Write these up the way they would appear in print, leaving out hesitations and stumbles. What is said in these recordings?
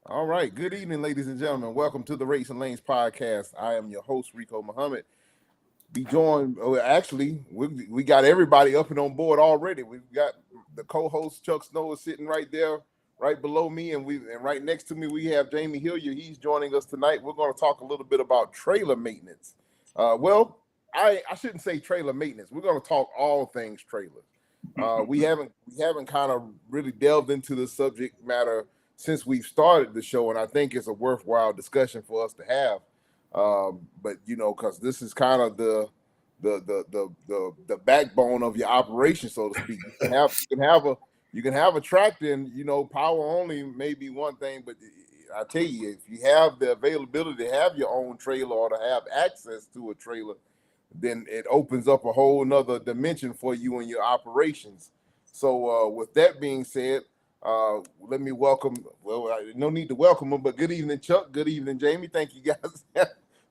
All right. Good evening, ladies and gentlemen. Welcome to the Rates and Lanes podcast. I am your host, Rico Muhammad. Be joined. We got everybody up and on board already. We've got the co-host Chuck Snow is sitting right there, right below me, and right next to me we have Jamie Hillier. He's joining us tonight. We're going to talk a little bit about trailer maintenance. I shouldn't say trailer maintenance. We're going to talk all things trailers. We haven't kind of really delved into the subject matter since we've started the show, and I think it's a worthwhile discussion for us to have. But because this is kind of the backbone of your operation, so to speak. You can have a tractor, and power only may be one thing, but I tell you, if you have the availability to have your own trailer or to have access to a trailer, then it opens up a whole nother dimension for you in your operations. So with that being said, let me welcome, no need to welcome them, but good evening, Chuck. Good evening, Jamie. Thank you guys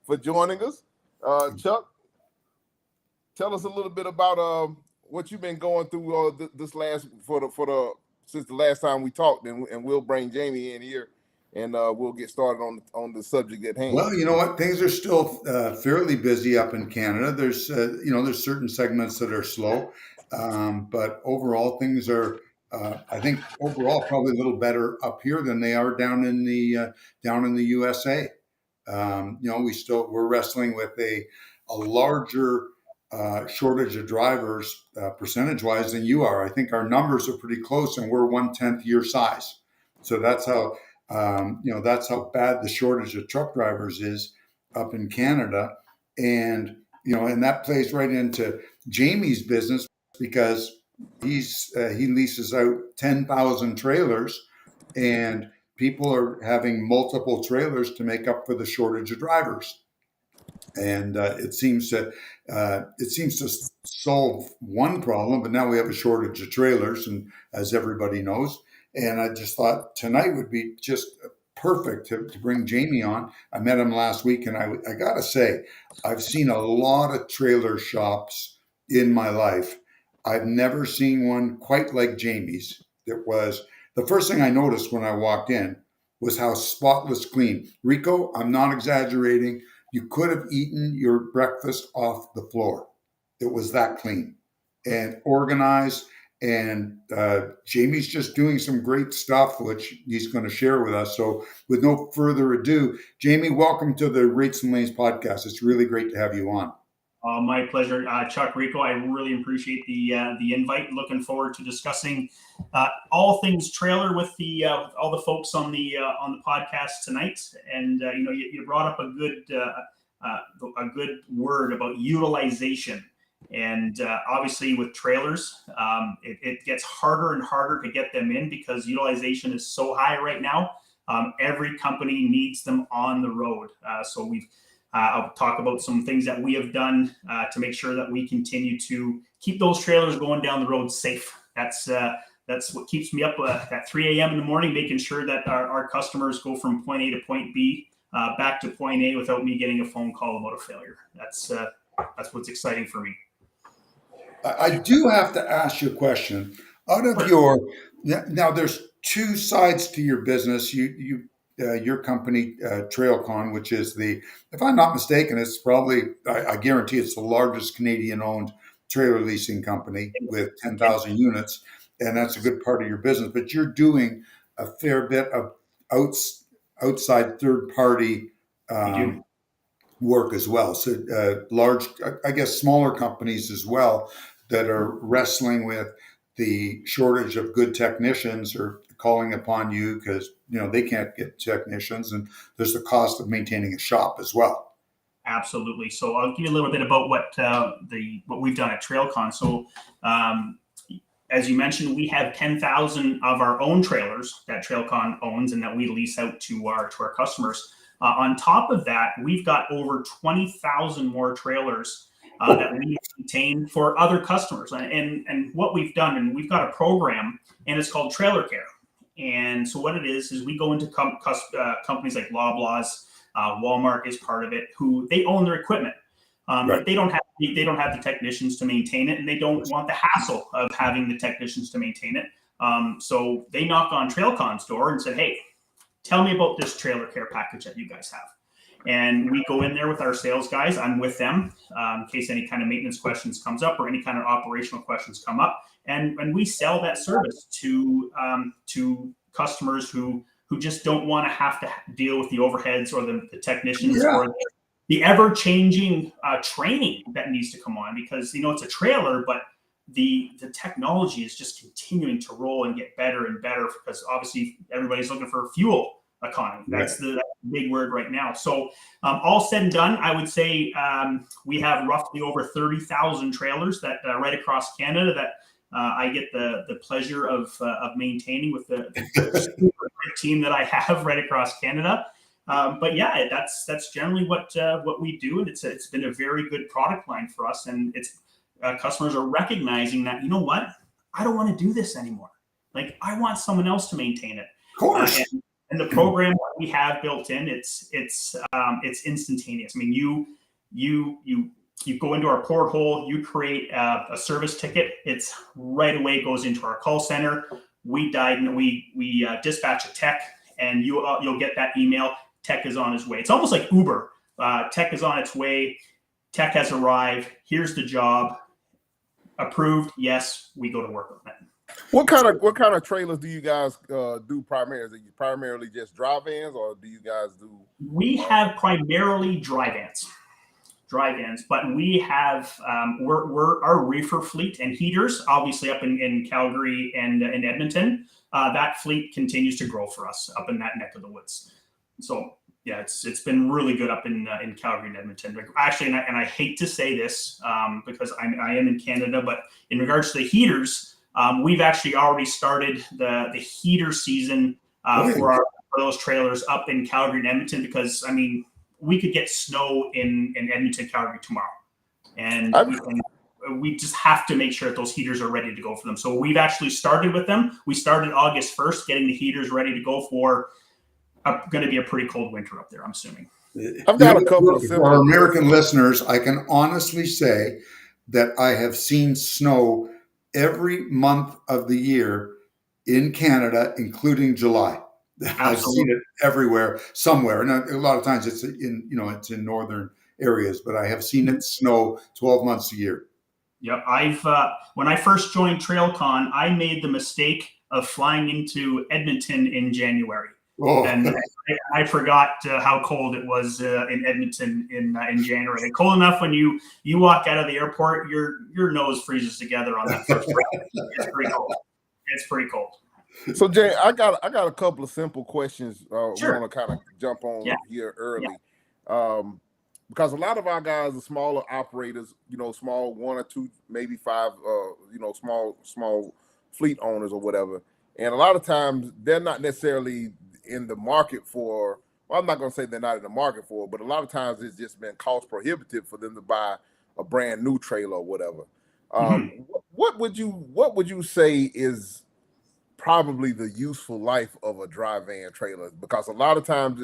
for joining us. Chuck, tell us a little bit about what you've been going through this last since the last time we talked, and we'll bring Jamie in here, and we'll get started on the subject at hand. Well, you know what? Things are still fairly busy up in Canada. There's certain segments that are slow, but overall things are. I think overall probably a little better up here than they are down in the USA. We're wrestling with a larger shortage of drivers percentage wise than you are. I think our numbers are pretty close, and we're 1/10 your size. So that's how bad the shortage of truck drivers is up in Canada. And that plays right into Jamie's business because he leases out 10,000 trailers, and people are having multiple trailers to make up for the shortage of drivers. And it seems to solve one problem, but now we have a shortage of trailers, and as everybody knows. And I just thought tonight would be just perfect to bring Jamie on. I met him last week, and I got to say, I've seen a lot of trailer shops in my life. I've never seen one quite like Jamie's. It was the first thing I noticed when I walked in was how spotless clean. Rico, I'm not exaggerating. You could have eaten your breakfast off the floor. It was that clean and organized. And Jamie's just doing some great stuff, which he's going to share with us. So with no further ado, Jamie, welcome to the Rates and Lanes podcast. It's really great to have you on. My pleasure, Chuck, Rico. I really appreciate the invite. Looking forward to discussing all things trailer with all the folks on the podcast tonight. And you brought up a good word about utilization. And obviously with trailers, it gets harder and harder to get them in because utilization is so high right now. Every company needs them on the road. So I'll talk about some things that we have done to make sure that we continue to keep those trailers going down the road safe. That's what keeps me up at 3 a.m. in the morning, making sure that our customers go from point A to point B back to point A without me getting a phone call about a failure. That's what's exciting for me. I do have to ask you a question. Now, there's two sides to your business. Your company, Trailcon, which is if I'm not mistaken, it's probably, I guarantee it's the largest Canadian-owned trailer leasing company with 10,000 units, and that's a good part of your business. But you're doing a fair bit of outside third-party work as well. So large, I guess, smaller companies as well that are wrestling with the shortage of good technicians or calling upon you because they can't get technicians, and there's the cost of maintaining a shop as well. Absolutely. So I'll give you a little bit about what we've done at Trailcon. So as you mentioned, we have 10,000 of our own trailers that Trailcon owns and that we lease out to our customers. On top of that, we've got over 20,000 more trailers that we maintain for other customers. And what we've done, and we've got a program, and it's called Trailer Care. And so what it is we go into companies like Loblaws, Walmart is part of it, who they own their equipment. Right. But they don't have the technicians to maintain it, and they don't want the hassle of having the technicians to maintain it. So they knock on Trailcon's door and said, "Hey, tell me about this trailer care package that you guys have. And we go in there with our sales guys. I'm with them in case any kind of maintenance questions comes up or any kind of operational questions come up. And we sell that service to customers who just don't want to have to deal with the overheads or the technicians or the ever-changing training that needs to come on, because it's a trailer, but the technology is just continuing to roll and get better and better, because obviously everybody's looking for fuel economy. That's the big word right now. So all said and done, I would say we have roughly over 30,000 trailers that right across Canada that I get the pleasure of maintaining with the super great team that I have right across Canada. But yeah, that's generally what we do, and it's been a very good product line for us, and it's customers are recognizing that, you know what, I don't want to do this anymore. Like, I want someone else to maintain it. Of course. And the program that we have built in, it's instantaneous. I mean, you go into our porthole, you create a service ticket. It's right away goes into our call center. We dispatch a tech, and you'll get that email. Tech is on his way. It's almost like Uber. Tech is on its way. Tech has arrived. Here's the job. Approved. Yes, we go to work on it. What kind of trailers do you guys do primarily? Is it primarily just dry vans, or do you guys do? We have primarily dry vans, but we have our reefer fleet and heaters, obviously up in Calgary and in Edmonton. That fleet continues to grow for us up in that neck of the woods. So yeah, it's been really good up in Calgary and Edmonton. Actually, and I hate to say this because I am in Canada, but in regards to the heaters. We've actually already started the heater season for those trailers up in Calgary and Edmonton, because I mean, we could get snow in Edmonton, Calgary tomorrow, and we just have to make sure that those heaters are ready to go for them. So we've actually started with them. We started August 1st, getting the heaters ready to go for going to be a pretty cold winter up there, I'm assuming. I've got a couple of for our American listeners. I can honestly say that I have seen snow every month of the year in Canada, including July. I've seen it everywhere, somewhere, and a lot of times it's in northern areas, but I have seen it snow 12 months a year. Yep, when I first joined Trailcon, I made the mistake of flying into Edmonton in January, and I forgot how cold it was in Edmonton in January. And cold enough when you walk out of the airport, your nose freezes together on that first flight. It's pretty cold. It's pretty cold. So Jay, I got a couple of simple questions. Sure. We want to kind of jump on here early, because a lot of our guys are smaller operators. Small 1 or 2, maybe 5. Small fleet owners or whatever. And a lot of times they're not necessarily in the market for. Well, I'm not going to say they're not in the market for, but a lot of times it's just been cost prohibitive for them to buy a brand new trailer or whatever. What would you say is probably the useful life of a dry van trailer? Because a lot of times,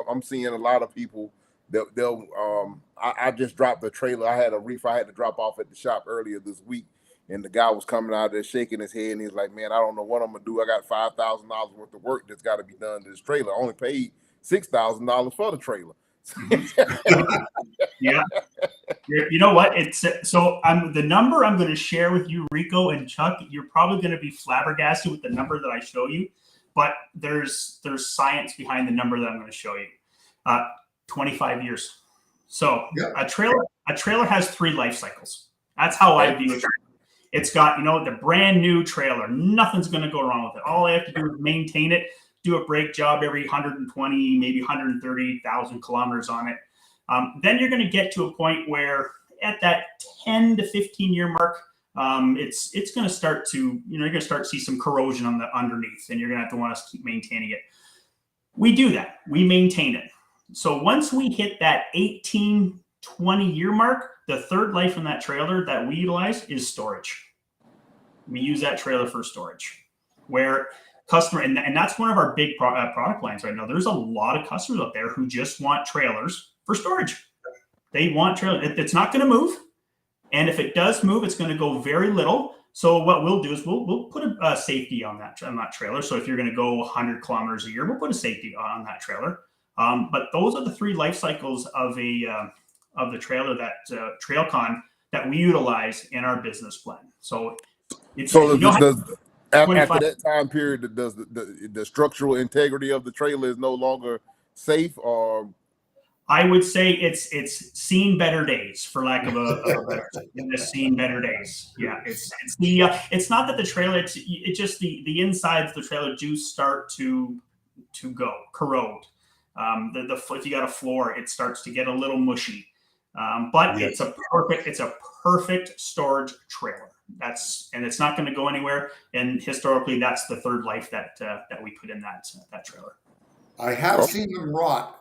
I'm seeing a lot of people they'll I just dropped the trailer. I had a reefer I had to drop off at the shop earlier this week, and the guy was coming out there shaking his head, and he's like, "Man, I don't know what I'm gonna do. I got $5,000 worth of work that's got to be done to this trailer. I only paid $6,000 for the trailer." Yeah. You know what? It's the number I'm going to share with you, Rico and Chuck. You're probably going to be flabbergasted with the number that I show you, but there's science behind the number that I'm going to show you. 25 years. So a trailer has 3 life cycles. That's how I view it. It's got the brand new trailer. Nothing's going to go wrong with it. All I have to do is maintain it, do a brake job every 120, maybe 130,000 kilometers on it. Then you're going to get to a point where at that 10 to 15 year mark, it's going to start to, you're going to start to see some corrosion on the underneath, and you're going to have to want to keep maintaining it. We do that. We maintain it. So once we hit that 18, 20 year mark, the third life in that trailer that we utilize is storage. We use that trailer for storage, where customer, and that's one of our big product lines right now. There's a lot of customers out there who just want trailers for storage. They want trailers. It's not going to move. And if it does move, it's going to go very little. So what we'll do is we'll put a safety on that trailer. So if you're going to go 100 kilometers a year, we'll put a safety on that trailer. But those are the 3 life cycles of the trailer that Trailcon that we utilize in our business plan. So if you don't have after that time period, does the structural integrity of the trailer is no longer safe, or I would say it's seen better days, for lack of a better term. It's seen better days. Yeah, it's not that the trailer, it's just the insides of the trailer do start to corrode. If you got a floor, it starts to get a little mushy. But Yes. it's a perfect storage trailer. And it's not going to go anywhere. And historically, that's the 3rd life that we put in that trailer. I have seen them rot,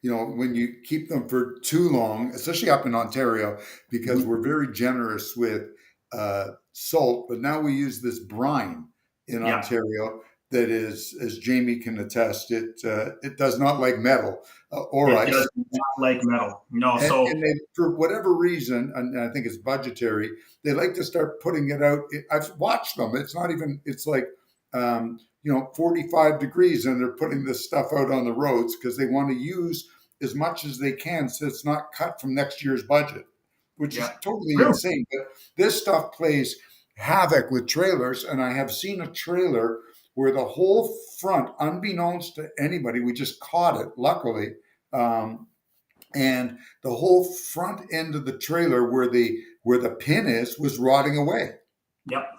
when you keep them for too long, especially up in Ontario, because we're very generous with salt. But now we use this brine in Ontario that is, as Jamie can attest, it does not like metal or ice. It does not like metal. No. And they, for whatever reason, and I think it's budgetary, they like to start putting it out. I've watched them. It's not even. It's like 45 degrees, and they're putting this stuff out on the roads because they want to use as much as they can, so it's not cut from next year's budget, which is totally insane. But this stuff plays havoc with trailers, and I have seen a trailer where the whole front, unbeknownst to anybody, we just caught it, luckily, and the whole front end of the trailer where the pin is was rotting away. Yep.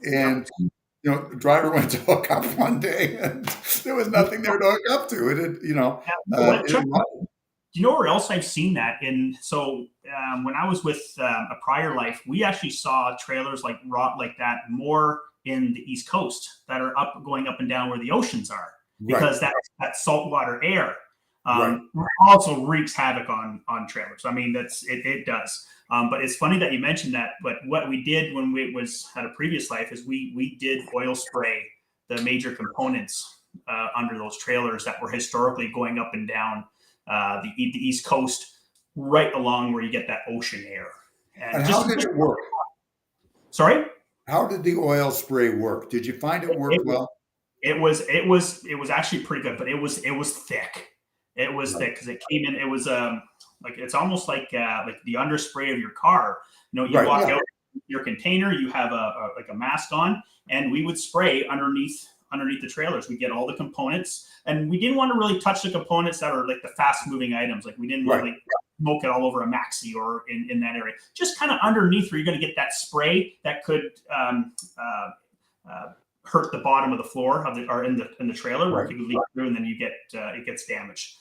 And the driver went to hook up one day, and there was nothing there to hook up to. Do you know where else I've seen that? When I was with a prior life, we actually saw trailers like rot like that more in the East Coast that are going up and down where the oceans are, because that saltwater air also wreaks havoc on trailers. I mean, it does. But it's funny that you mentioned that. But what we did when we was at a previous life is we did oil spray the major components under those trailers that were historically going up and down the East Coast, right along where you get that ocean air. And how did it work? Sorry? How did the oil spray work? Did you find it worked well? It was actually pretty good, but it was thick. It was thick because it came in. It was like it's almost like the underspray of your car. You walk out your container, you have a mask on, and we would spray underneath the trailers. We get all the components, and we didn't want to really touch the components that are like the fast moving items. Like we didn't want to smoke it all over a maxi or in that area. Just kind of underneath where you're going to get that spray that could hurt the bottom of the floor or in the trailer where it could leak through, and then you get it gets damaged.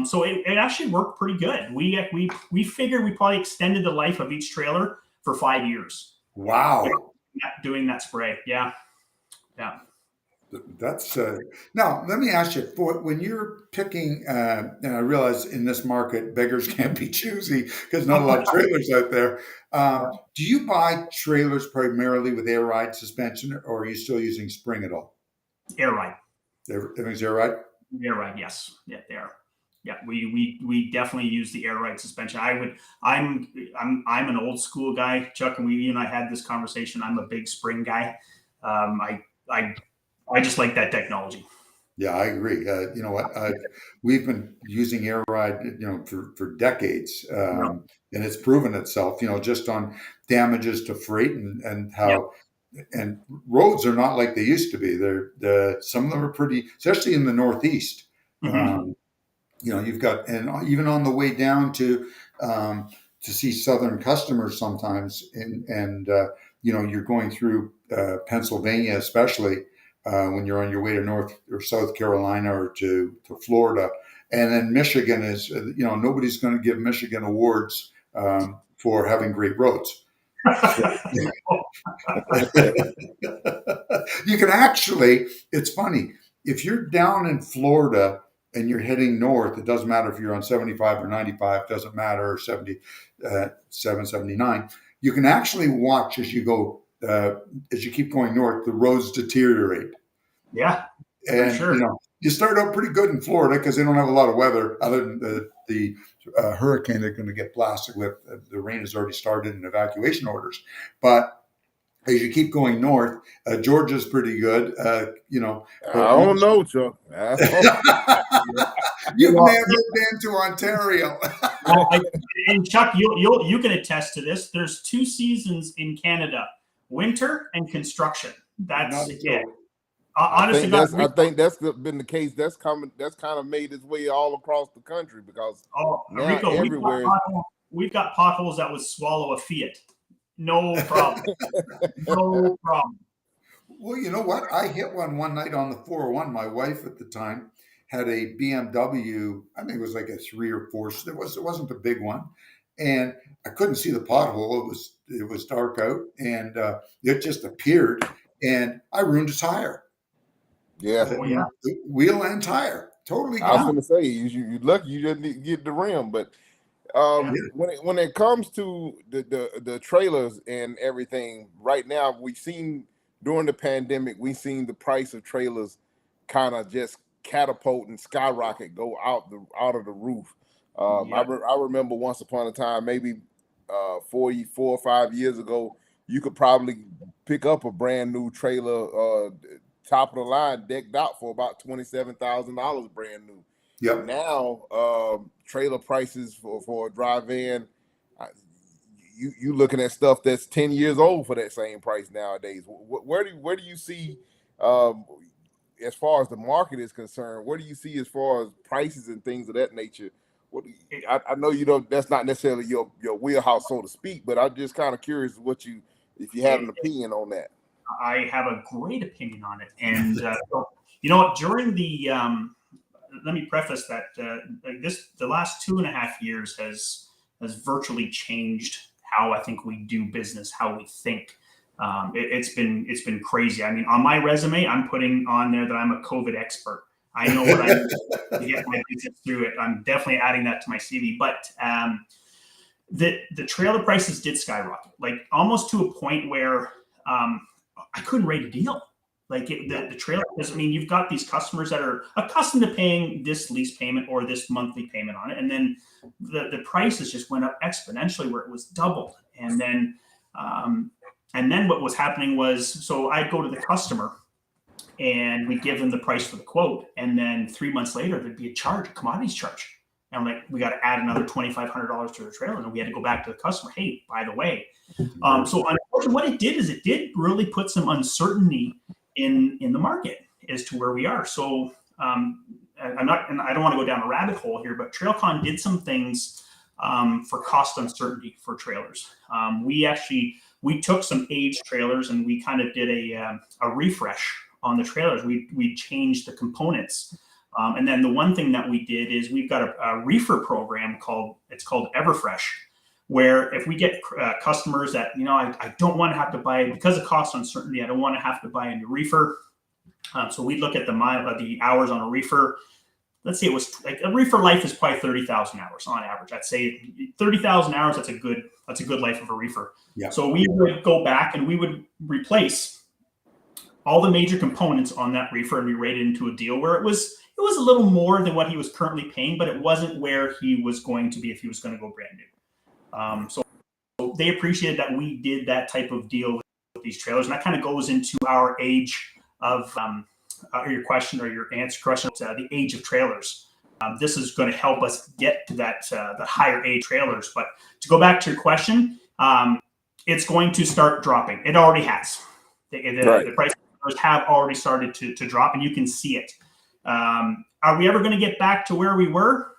So it actually worked pretty good. We figured we probably extended the life of each trailer for 5 years. Wow. Doing that spray. Yeah. That's now let me ask you, when you're picking, and I realize in this market, beggars can't be choosy because not a lot of trailers out there. Do you buy trailers primarily with air ride suspension, or are you still using spring at all? Air ride. Everything's air ride? Air ride, yes. Yeah, they are. Yeah, we definitely use the air ride suspension. I'm an old school guy, Chuck, and you and I had this conversation. I'm a big spring guy. I just like that technology. Yeah, I agree. You know what? We've been using air ride, for decades, and it's proven itself. Just on damages to freight and how, and roads are not like they used to be. Some of them are pretty, especially in the Northeast. Mm-hmm. You've got, and even on the way down to see Southern customers sometimes, and you're going through Pennsylvania, especially. When you're on your way to North or South Carolina or to Florida. And then Michigan is, nobody's going to give Michigan awards for having great roads. You can actually, it's funny, if you're down in Florida and you're heading north, it doesn't matter if you're on 75 or 95, doesn't matter, or 77, 79, you can actually watch as you go, as you keep going north, the roads deteriorate. Yeah, and sure. You start out pretty good in Florida because they don't have a lot of weather other than the hurricane they're going to get blasted with. The rain has already started and evacuation orders. But as you keep going north, Georgia's pretty good, you know. I But don't know, Chuck. you've Well, never been to Ontario. well, and Chuck, you can attest to this. There's two seasons in Canada: winter and construction. Not That's a it. joke. Honestly, God, I think that's been the case. That's kind of made its way all across the country because now Rico, everywhere. we've got potholes that would swallow a Fiat. No problem. No problem. Well, you know what? I hit one night on the 401. My wife at the time had a BMW. I think it was like a 3 or 4. So it wasn't a big one, and I couldn't see the pothole. It was dark out, and it just appeared, and I ruined a tire. Yeah, Oh yeah. Wheel and tire, totally I was gone. going to say you lucky you didn't get the rim, but Yeah. when it comes to the trailers and everything, right now we've seen during the pandemic, we've seen the price of trailers kind of just catapult and skyrocket, go out of the roof. Yeah. I remember once upon a time, maybe 4 or 5 years ago, you could probably pick up a brand new trailer, top of the line, decked out for about $27,000, brand new. Yep. Now, trailer prices for a drive-in, uh, you looking at stuff that's 10 years old for that same price nowadays. Where do you see, um, as far as the market is concerned? Where do you see as far as prices and things of that nature? I know you don't. That's not necessarily your wheelhouse, so to speak. But I'm just kind of curious if you had an opinion on that. I have a great opinion on it, and so, you know what? During the let me preface that the last 2.5 years has virtually changed how I think we do business, how we think. It's been crazy. I mean, on my resume, I'm putting on there that I'm a COVID expert. I know what I need to get my business through it. I'm definitely adding that to my CV. But the trailer prices did skyrocket, like almost to a point where I couldn't rate a deal. Like the trailer, because I mean, you've got these customers that are accustomed to paying this lease payment or this monthly payment on it, and then the prices just went up exponentially, where it was doubled. And then what was happening was, so I'd go to the customer and we give them the price for the quote, and then 3 months later there'd be a commodities charge. And I'm like, we got to add another $2,500 to the trailer, and we had to go back to the customer. Hey, by the way, so unfortunately, what it did is it did really put some uncertainty in the market as to where we are. So I'm not, and I don't want to go down a rabbit hole here, but Trailcon did some things for cost uncertainty for trailers. We took some aged trailers and we kind of did a refresh on the trailers. We changed the components. And then the one thing that we did is we've got a reefer program called Everfresh, where if we get customers that, you know, I don't want to have to buy, because of cost uncertainty, I don't want to have to buy a new reefer. So we look at the hours on a reefer. Let's say it was like a reefer life is probably 30,000 hours on average. I'd say 30,000 hours. That's a good life of a reefer. Yeah. So we would go back and we would replace all the major components on that reefer, and we rated into a deal where it was a little more than what he was currently paying, but it wasn't where he was going to be if he was going to go brand new. So they appreciated that we did that type of deal with these trailers, and that kind of goes into our age of your question or your answer question, the age of trailers. This is going to help us get to that the higher age trailers. But to go back to your question, it's going to start dropping. It already has. The prices have already started to drop, and you can see it. Are we ever going to get back to where we were?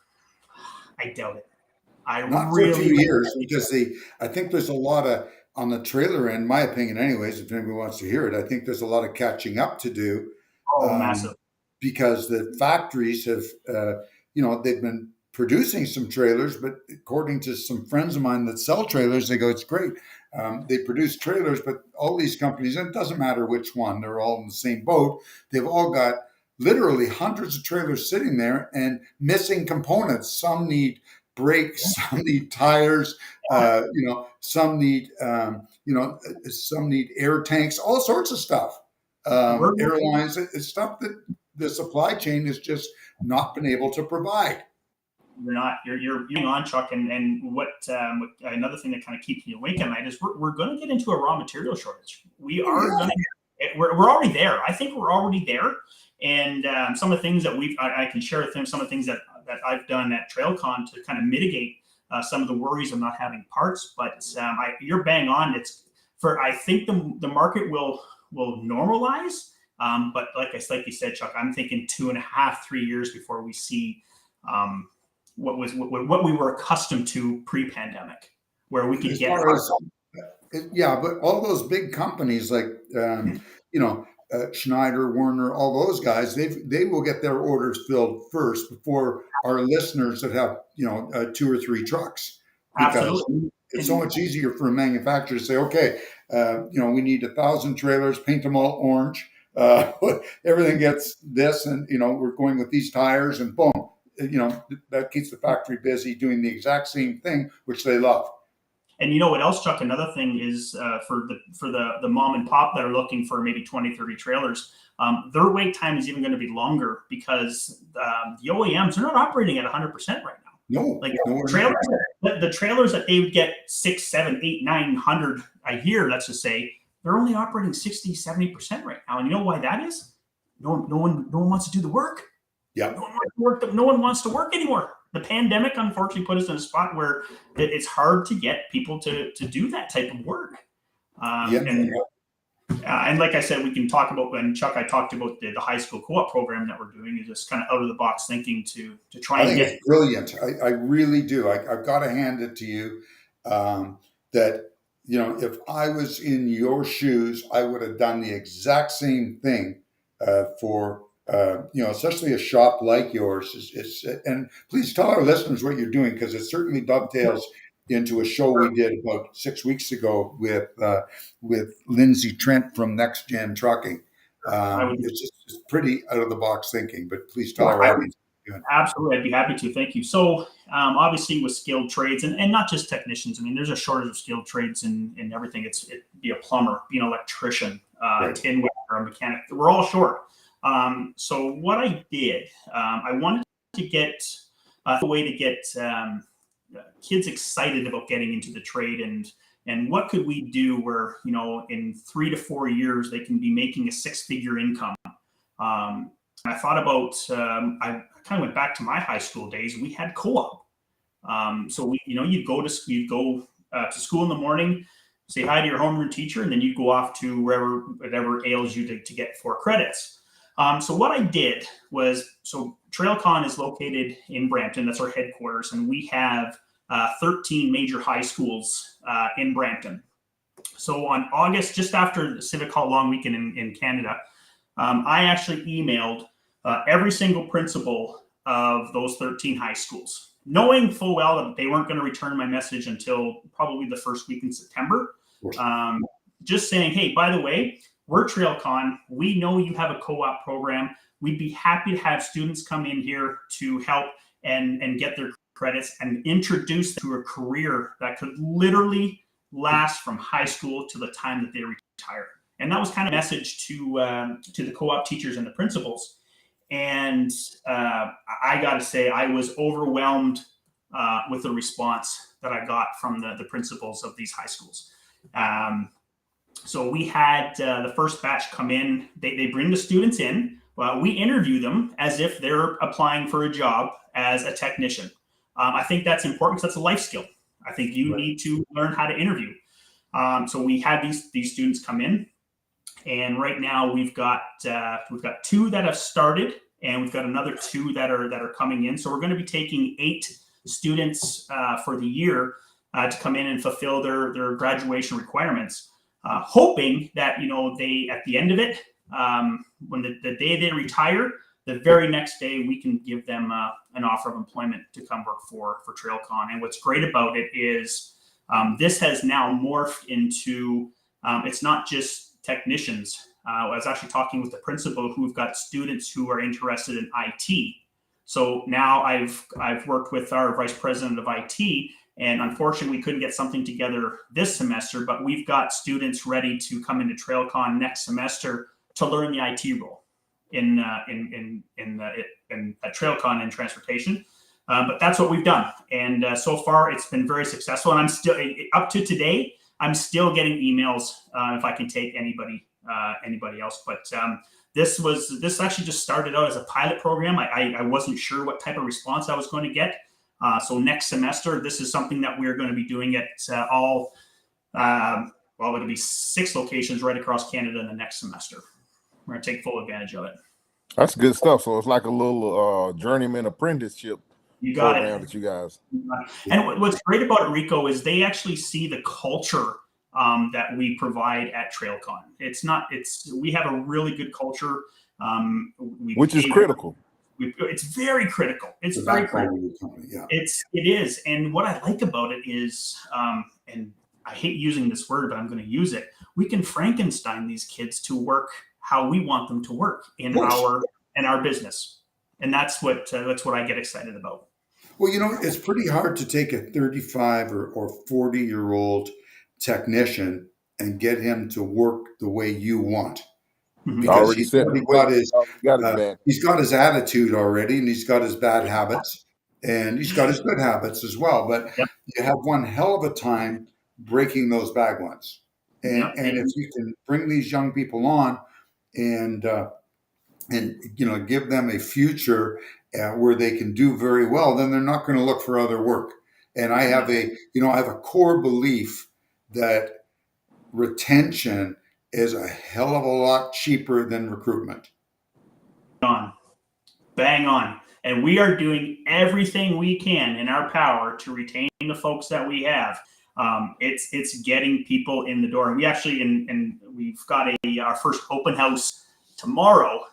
I doubt it. Not for a few years, because I think there's a lot of, on the trailer end, my opinion anyways, if anybody wants to hear it, I think there's a lot of catching up to do. Massive. Because the factories have, they've been producing some trailers, but according to some friends of mine that sell trailers, they go, it's great. They produce trailers, but all these companies, and it doesn't matter which one, they're all in the same boat. They've all got literally hundreds of trailers sitting there and missing components. Some need brakes, some need tires, some need, some need air tanks, all sorts of stuff. Airlines, it's stuff that the supply chain has just not been able to provide. You're on, Chuck. And what another thing that kind of keeps me awake at night is we're going to get into a raw material shortage. We're already there. I think we're already there. And some of the things that I can share with them, some of the things that I've done at Trailcon to kind of mitigate some of the worries of not having parts. But you're bang on. I think the market will normalize. But like you said, Chuck, I'm thinking 2.5, 3 years before we see what we were accustomed to pre-pandemic, where we could get. Yeah, but all those big companies like Schneider, Warner, all those guys, they will get their orders filled first before our listeners that have 2 or 3 trucks, because Absolutely. It's so much easier for a manufacturer to say, okay, we need 1,000 trailers, paint them all orange. Everything gets this, and we're going with these tires, and boom, that keeps the factory busy doing the exact same thing, which they love. And you know what else, Chuck? Another thing is for the mom and pop that are looking for maybe 20, 30 trailers, their wait time is even going to be longer because the OEMs are not operating at 100% right now. No, the trailers that they would get 6, 7, 8, 900 a year, let's just say, they're only operating 60, 70% right now. And you know why that is? No one wants to do the work. Yeah. No one wants to work anymore. The pandemic, unfortunately, put us in a spot where it's hard to get people to do that type of work. And like I said, we can talk about, when Chuck, I talked about the high school co-op program that we're doing, is just kind of out of the box thinking to try and get. It's brilliant. I really do. I've got to hand it to you that, if I was in your shoes, I would have done the exact same thing for, especially a shop like yours. And please tell our listeners what you're doing, because it certainly dovetails into a show we did about 6 weeks ago with Lindsay Trent from Next Gen Trucking. It's pretty out of the box thinking, but please tell our audience. Absolutely, I'd be happy to. Thank you. So obviously with skilled trades and not just technicians, I mean, there's a shortage of skilled trades in everything. It'd be a plumber, be an electrician, tin welder, a mechanic. We're all short. So what I did, I wanted to get a way to get kids excited about getting into the trade, and what could we do where, in 3 to 4 years, they can be making a 6-figure income. I thought about, I kind of went back to my high school days. We had co-op. So you'd go to school in the morning, say hi to your homeroom teacher, and then you'd go off to whatever ails you to get 4 credits. So what I did was, Trailcon is located in Brampton. That's our headquarters. And we have 13 major high schools in Brampton. So on August, just after the Civic Hall long weekend in Canada, I actually emailed every single principal of those 13 high schools, knowing full well that they weren't going to return my message until probably the first week in September. Just saying, hey, by the way, we're Trailcon. We know you have a co-op program. We'd be happy to have students come in here to help and get their credits and introduce to a career that could literally last from high school to the time that they retire. And that was kind of a message to the co-op teachers and the principals. And I got to say, I was overwhelmed with the response that I got from the principals of these high schools. So we had the first batch come in. They bring the students in. We interview them as if they're applying for a job as a technician. I think that's important because that's a life skill. I think you need to learn how to interview. So we had these students come in, and right now we've got 2 that have started, and we've got another 2 that are coming in. So we're going to be taking 8 students for the year to come in and fulfill their graduation requirements, hoping that they, at the end of it, when the day they retire, the very next day we can give them an offer of employment to come work for Trailcon. And what's great about it is this has now morphed into it's not just technicians. I was actually talking with the principal who've got students who are interested in IT. So now I've worked with our vice president of IT, and unfortunately we couldn't get something together this semester, but we've got students ready to come into Trailcon next semester to learn the IT role in at Trailcon in transportation. But that's what we've done. And so far, it's been very successful. And I'm still, up to today, I'm still getting emails if I can take anybody else. But this actually just started out as a pilot program. I wasn't sure what type of response I was going to get. So next semester, this is something that we're going to be doing at it'll be 6 locations right across Canada in the next semester. We're going to take full advantage of it. That's good stuff. So it's like a little journeyman apprenticeship program that you guys. And what's great about it, Rico, is they actually see the culture that we provide at Trailcon. We have a really good culture. Which is critical. It's very critical. It's very critical. Yeah. It is. And what I like about it is, and I hate using this word, but I'm going to use it. We can Frankenstein these kids to work how we want them to work in our business. And that's what I get excited about. Well, it's pretty hard to take a 35 or 40-year-old technician and get him to work the way you want. Because he's got his attitude already, and he's got his bad habits, and he's got his good habits as well. But you have one hell of a time breaking those bad ones. And if you can bring these young people on and give them a future where they can do very well, then they're not going to look for other work. And I have a core belief that retention is a hell of a lot cheaper than recruitment. Bang on. And we are doing everything we can in our power to retain the folks that we have. It's getting people in the door. And we actually, and we've got our first open house tomorrow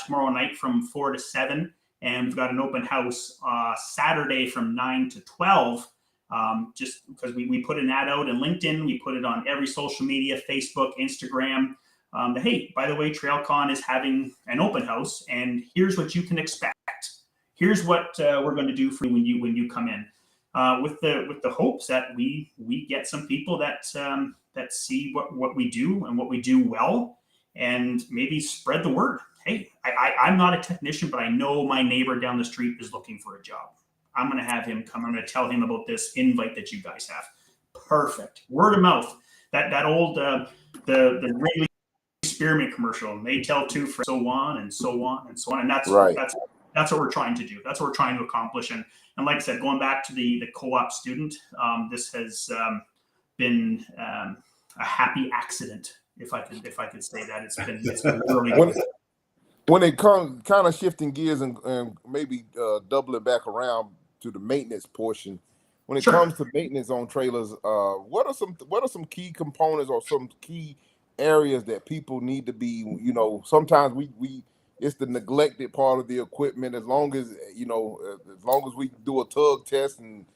night from 4 to 7. And we've got an open house Saturday from 9 to 12. Just because we put an ad out in LinkedIn, we put it on every social media, Facebook, Instagram. Hey, by the way, Trailcon is having an open house, and here's what you can expect. Here's what we're going to do for you when you come in, with the hopes that we get some people that see what we do and what we do well, and maybe spread the word. Hey, I'm not a technician, but I know my neighbor down the street is looking for a job. I'm going to have him come. I'm going to tell him about this invite that you guys have. Perfect. Word of mouth. That old the Wrigley Spearmint commercial. And they tell 2 friends, so on and so on and so on. And that's right. That's what we're trying to do. That's what we're trying to accomplish. And like I said, going back to the co-op student, this has been a happy accident, if I could say that. It's been really good. When it comes kind of shifting gears and maybe doubling back around to the maintenance portion, when it comes to maintenance on trailers, what are some key components or some key areas that people need to be? Sometimes we it's the neglected part of the equipment. As long as we do a tug test and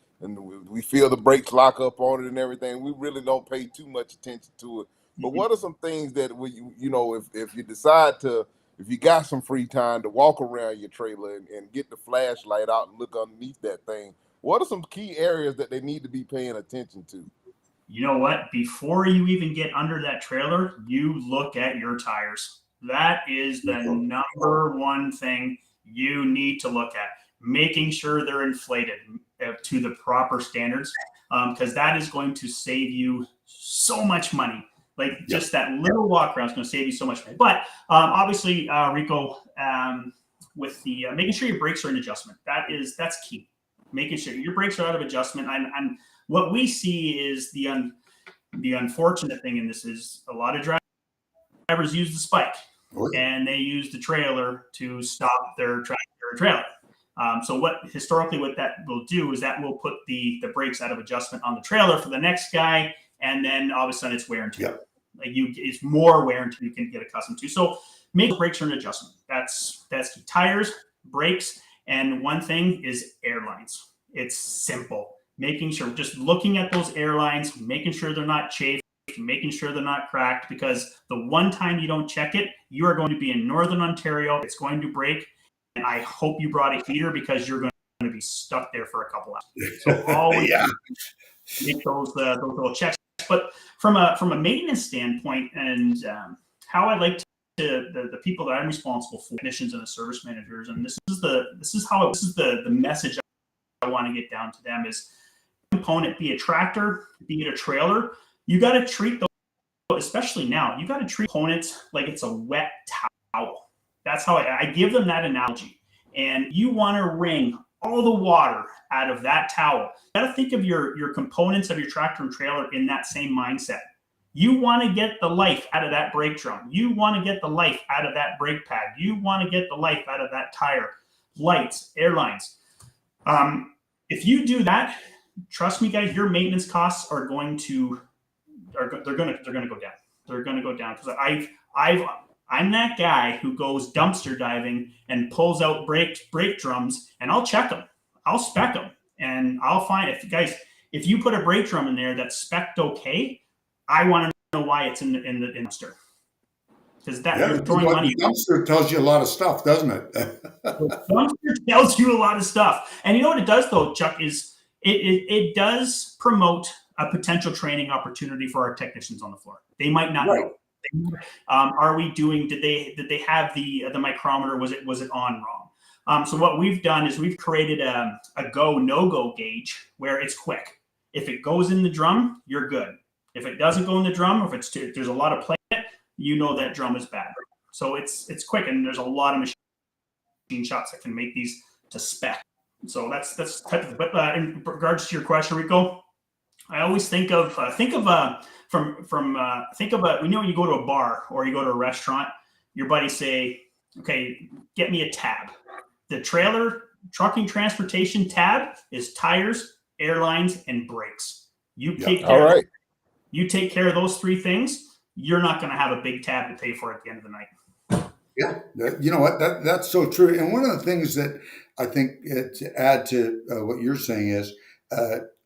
we feel the brakes lock up on it and everything, we really don't pay too much attention to it. But what are some things that if you decide to, if you got some free time to walk around your trailer and get the flashlight out and look underneath that thing, what are some key areas that they need to be paying attention to? You know what? Before you even get under that trailer, you look at your tires. That is the number one thing you need to look at. Making sure they're inflated to the proper standards, because that is going to save you so much money. Just that little walk around is going to save you so much money. But obviously, Rico, with the making sure your brakes are in adjustment, that's key. Making sure your brakes are out of adjustment. And what we see is the unfortunate thing in this is a lot of drivers use the spike and they use the trailer to stop their tractor or trailer. So what that will do is that will put the brakes out of adjustment on the trailer for the next guy, and then all of a sudden it's wear and tear. It's more wear and tear you can get accustomed to. So make brakes are an adjustment. That's key. Tires, brakes, and one thing is airlines. It's simple. Making sure, just looking at those airlines, making sure they're not chafed, making sure they're not cracked, because the one time you don't check it, you are going to be in Northern Ontario. It's going to break. And I hope you brought a heater, because you're going to be stuck there for a couple hours. So always make those little checks. But from a maintenance standpoint, and how I like to the people that I'm responsible for, technicians and the service managers, and this is the message want to get down to them is component, be a tractor, be it a trailer, you got to treat those, especially now, you got to treat components like it's a wet towel. That's how I give them that analogy. And you want to wring all the water out of that towel. You got to think of your components of your tractor and trailer in that same mindset. You want to get the life out of that brake drum. You want to get the life out of that brake pad. You want to get the life out of that tire, lights, airlines. If you do that, trust me, guys, your maintenance costs are going to go down. They're going to go down because I'm that guy who goes dumpster diving and pulls out brake drums, and I'll check them. I'll spec them, and I'll find if you put a brake drum in there that's spec'd okay, I want to know why it's in the dumpster. Because you're throwing money. The dumpster tells you a lot of stuff, doesn't it? The dumpster tells you a lot of stuff. And you know what it does, though, Chuck, is it does promote a potential training opportunity for our technicians on the floor. They might not know. Are we doing? Did they have the micrometer? Was it on wrong? So what we've done is we've created a go no go gauge where it's quick. If it goes in the drum, you're good. If it doesn't go in the drum, or if there's a lot of play in it, you know that drum is bad. So it's quick, and there's a lot of machine shops that can make these to spec. So that's type of. But in regards to your question, Rico, I always think of we know when you go to a bar or you go to a restaurant, your buddies say, okay, get me a tab. The trailer trucking transportation tab is tires, airlines, and brakes. You take care of those three things, you're not going to have a big tab to pay for at the end of the night. Yeah, you know what? That's so true. And one of the things that I think to add to what you're saying is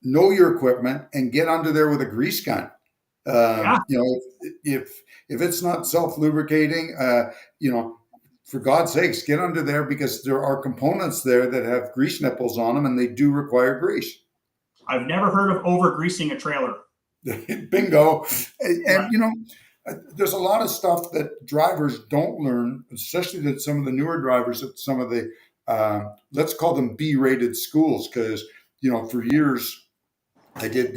know your equipment and get under there with a grease gun. You know, if it's not self-lubricating, for God's sakes, get under there, because there are components there that have grease nipples on them, and they do require grease. I've never heard of over-greasing a trailer. Bingo. And there's a lot of stuff that drivers don't learn, especially that some of the newer drivers at some of the, let's call them B-rated schools, because, for years I did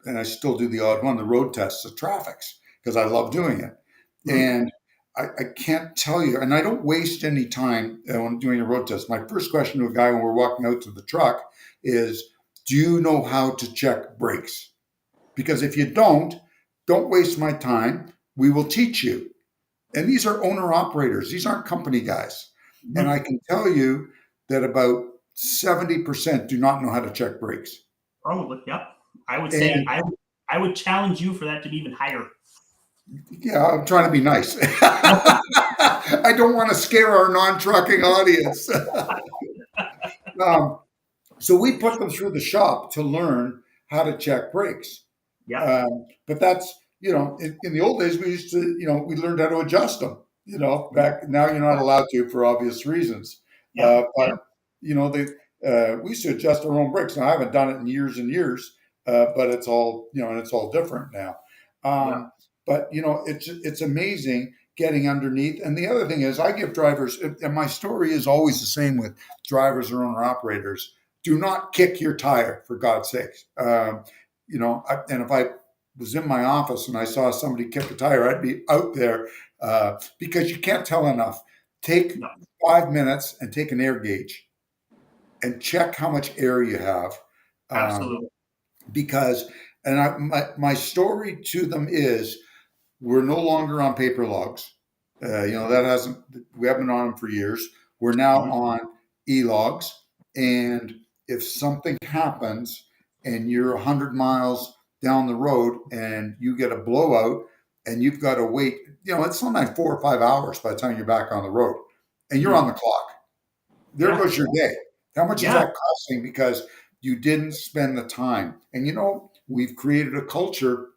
and I still do the odd one, the road tests of traffics, because I love doing it. Mm-hmm. And I can't tell you, and I don't waste any time when doing a road test. My first question to a guy when we're walking out to the truck is, do you know how to check brakes? Because if you don't waste my time. We will teach you. And these are owner operators. These aren't company guys. Mm-hmm. And I can tell you that about 70% do not know how to check brakes. Probably, yep. I would say I would challenge you for that to be even higher. Yeah, I'm trying to be nice. I don't want to scare our non-trucking audience. So we put them through the shop to learn how to check brakes. Yeah. But that's, in the old days, we used to, we learned how to adjust them, back now you're not allowed to for obvious reasons. Yeah. We used to adjust our own brakes. Now, I haven't done it in years and years, but it's all, and it's all different now. But, it's amazing getting underneath. And the other thing is, I give drivers, and my story is always the same with drivers or owner operators, do not kick your tire, for God's sakes. And if I was in my office and I saw somebody kick a tire, I'd be out there because you can't tell enough. Take 5 minutes and take an air gauge and check how much air you have. Absolutely. Because, my story to them is, we're no longer on paper logs. We haven't been on them for years. We're now on e-logs. And if something happens and you're 100 miles down the road and you get a blowout and you've got to wait, it's sometimes 4 or 5 hours by the time you're back on the road and you're on the clock. There goes your day. How much is that costing because you didn't spend the time? And, we've created a culture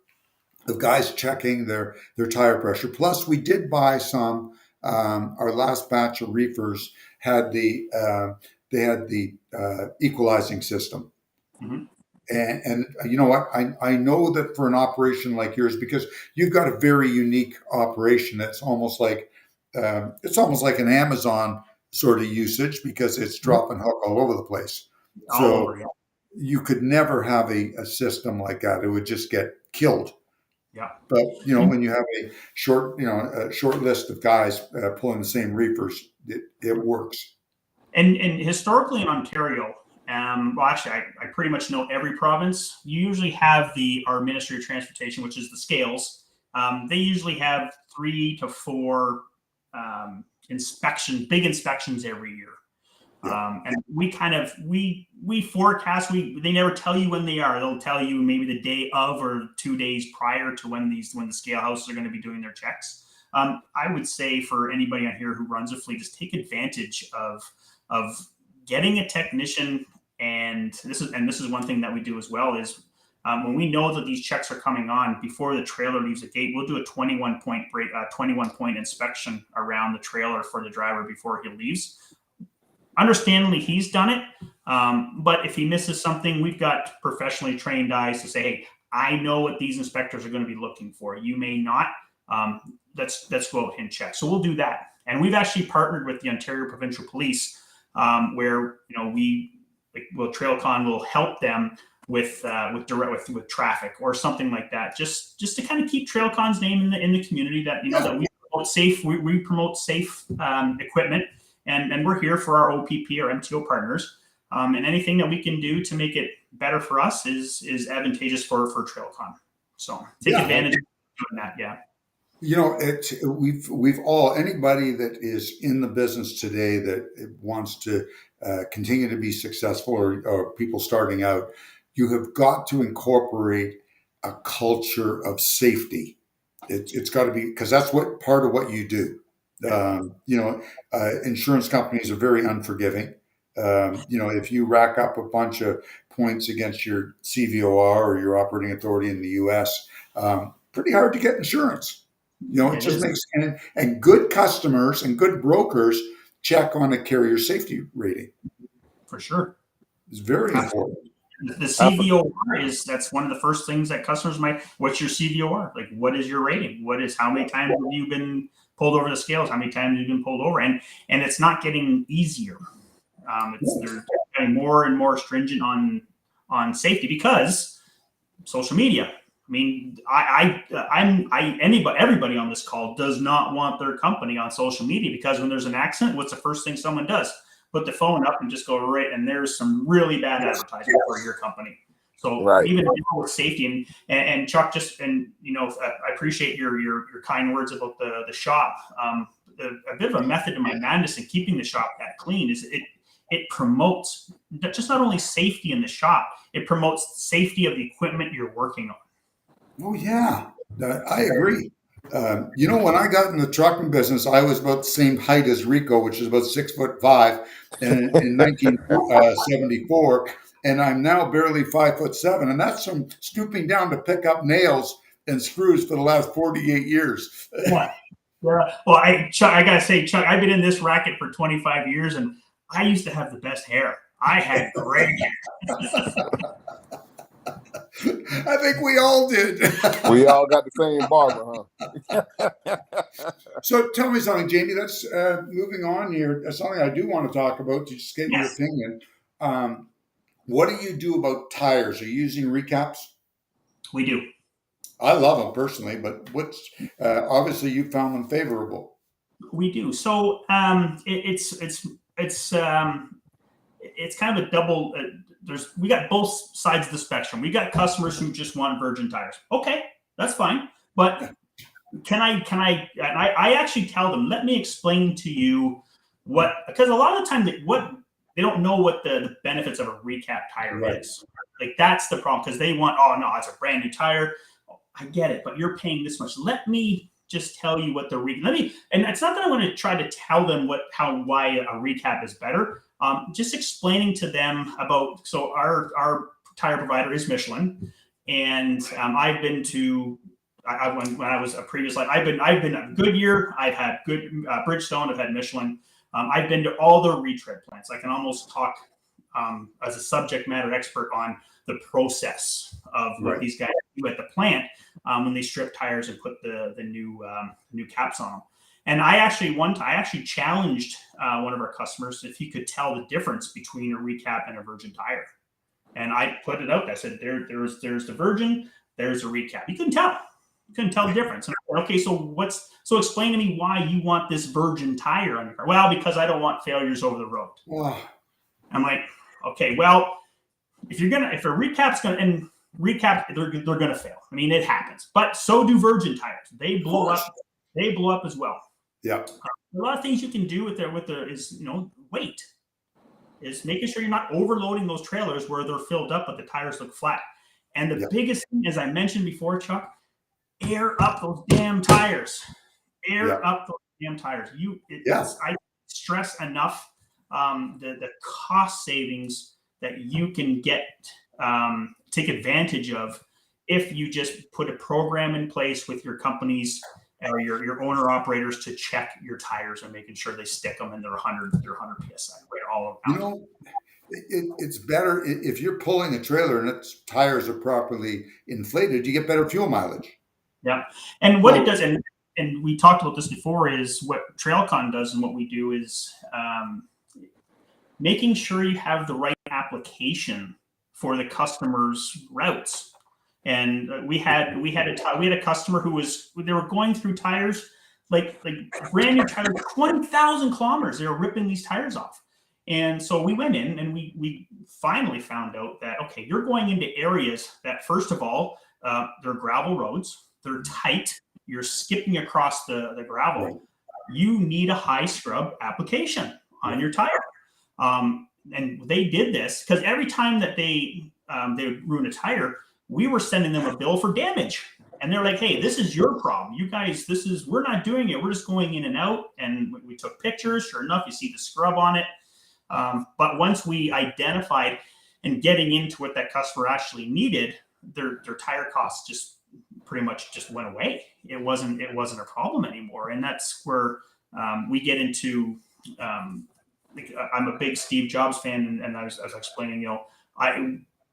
of guys checking their tire pressure. Plus, we did buy some, our last batch of reefers had the equalizing system. Mm-hmm. And you know what? I know that for an operation like yours, because you've got a very unique operation, that's almost like an Amazon sort of usage, because it's drop and hook all over the place. all So over. Yeah. you could never have a system like that. It would just get killed. Yeah. But when you have a short list of guys pulling the same reefers, it works. And historically in Ontario, well, actually, I pretty much know every province. You usually have our Ministry of Transportation, which is the scales. They usually have 3 to 4 big inspections every year. Yeah. And we forecast. They never tell you when they are. They'll tell you maybe the day of or 2 days prior to when the scale houses are going to be doing their checks. I would say for anybody on here who runs a fleet, just take advantage of getting a technician. And this is one thing that we do as well is when we know that these checks are coming on before the trailer leaves the gate, we'll do a 21 point inspection around the trailer for the driver before he leaves. Understandably, he's done it, but if he misses something, we've got professionally trained eyes to say, "Hey, I know what these inspectors are going to be looking for. You may not. Let's go out and check." So we'll do that, and we've actually partnered with the Ontario Provincial Police, where Trailcon will help them with traffic or something like that, just to kind of keep Trailcon's name in the community. That that we promote safe. We promote safe equipment. And we're here for our OPP, our MTO partners, and anything that we can do to make it better for us is advantageous for Trailcon. So take advantage of doing that. Yeah. We've all, anybody that is in the business today that wants to continue to be successful, or people starting out, you have got to incorporate a culture of safety. It's got to be, because that's part of what you do. Insurance companies are very unforgiving. If you rack up a bunch of points against your CVOR or your operating authority in the US, pretty hard to get insurance. It just makes, and good customers and good brokers check on a carrier safety rating. For sure. It's very important. The CVOR that's one of the first things that customers might, what's your CVOR? Like, what is your rating? How many times have you been pulled over the scales? How many times have you been pulled over? And it's not getting easier. They're getting more and more stringent on safety because social media. I mean, everybody on this call does not want their company on social media, because when there's an accident, what's the first thing someone does? Put the phone up and just go right, and there's some really bad advertising for your company. So even with safety and Chuck, I appreciate your kind words about the shop. A bit of a method to my madness in keeping the shop that clean is it promotes just not only safety in the shop, it promotes safety of the equipment you're working on. Oh yeah, I agree. When I got in the trucking business, I was about the same height as Rico, which is about 6'5", in 1974, and I'm now barely 5'7", and that's from stooping down to pick up nails and screws for the last 48 years. Yeah. Well, I gotta say, Chuck, I've been in this racket for 25 years, and I used to have the best hair. I had great hair. I think we all did. We all got the same barber, huh? So tell me something, Jamie. That's moving on here. That's something I do want to talk about, to just get your opinion. What do you do about tires? Are you using recaps? We do. I love them personally, but obviously you found them favorable. We do. So it's kind of a double. We got both sides of the spectrum. We got customers who just want virgin tires. Okay, that's fine. But I actually tell them, let me explain to you because a lot of the time they don't know what the benefits of a recap tire is. Like, that's the problem, because they want, oh no, it's a brand new tire. I get it, but you're paying this much. Let me just tell you what and it's not that I want to try to tell them why a recap is better. Just explaining to them about, so our tire provider is Michelin, and I've been to, when I was a previous life, I've been a Goodyear, I've had Bridgestone, I've had Michelin. I've been to all the retread plants. I can almost talk as a subject matter expert on the process of what these guys do at the plant when they strip tires and put the new caps on them. And I actually challenged one of our customers if he could tell the difference between a recap and a virgin tire. And I put it out. I said, there's the virgin, there's a recap. You couldn't tell. You couldn't tell the difference. And I said, okay, so explain to me why you want this virgin tire on your car. Well, because I don't want failures over the road. Oh. I'm like, okay, well, if a recap's gonna, and recap, they're gonna fail. I mean, it happens. But so do virgin tires. They blow up. They blow up as well. Yeah. A lot of things you can do with is weight. Is making sure you're not overloading those trailers where they're filled up, but the tires look flat. And the biggest thing, as I mentioned before, Chuck, air up those damn tires. Air up those damn tires. I stress enough the cost savings that you can take advantage of if you just put a program in place with your companies or your owner operators to check your tires and making sure they stick them in their 100 psi, right, all around. It's better if you're pulling a trailer and its tires are properly inflated. You get better fuel mileage. Yeah, and what it does, and we talked about this before, is what Trailcon does, and what we do is making sure you have the right application for the customer's routes. And we had a customer they were going through tires like brand new tires, 20,000 kilometers. They were ripping these tires off. And so we went in and we finally found out that, okay, you're going into areas that, first of all, they're gravel roads, they're tight, you're skipping across the gravel. Right. You need a high scrub application on your tire. And they did this because every time that they would ruin a tire, we were sending them a bill for damage. And they're like, hey, this is your problem. You guys, we're not doing it. We're just going in and out. And we took pictures. Sure enough, you see the scrub on it. But once we identified and getting into what that customer actually needed, their tire costs just pretty much just went away. It wasn't a problem anymore. And that's where we get into, I'm a big Steve Jobs fan. And I was explaining,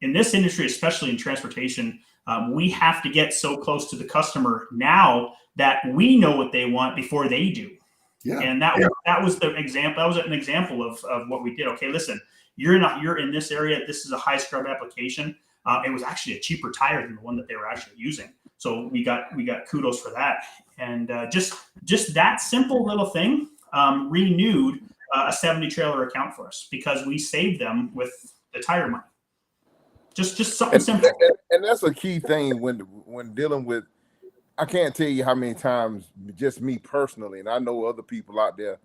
in this industry, especially in transportation, we have to get so close to the customer now that we know what they want before they do. Yeah. And that was the example. That was an example of what we did. Okay, listen, you're in this area. This is a high scrub application. It was actually a cheaper tire than the one that they were actually using. So we got kudos for that. And just that simple little thing renewed a 70 trailer account for us because we saved them with the tire money. Just something simple. And that's a key thing when dealing with. I can't tell you how many times, just me personally, and I know other people out there,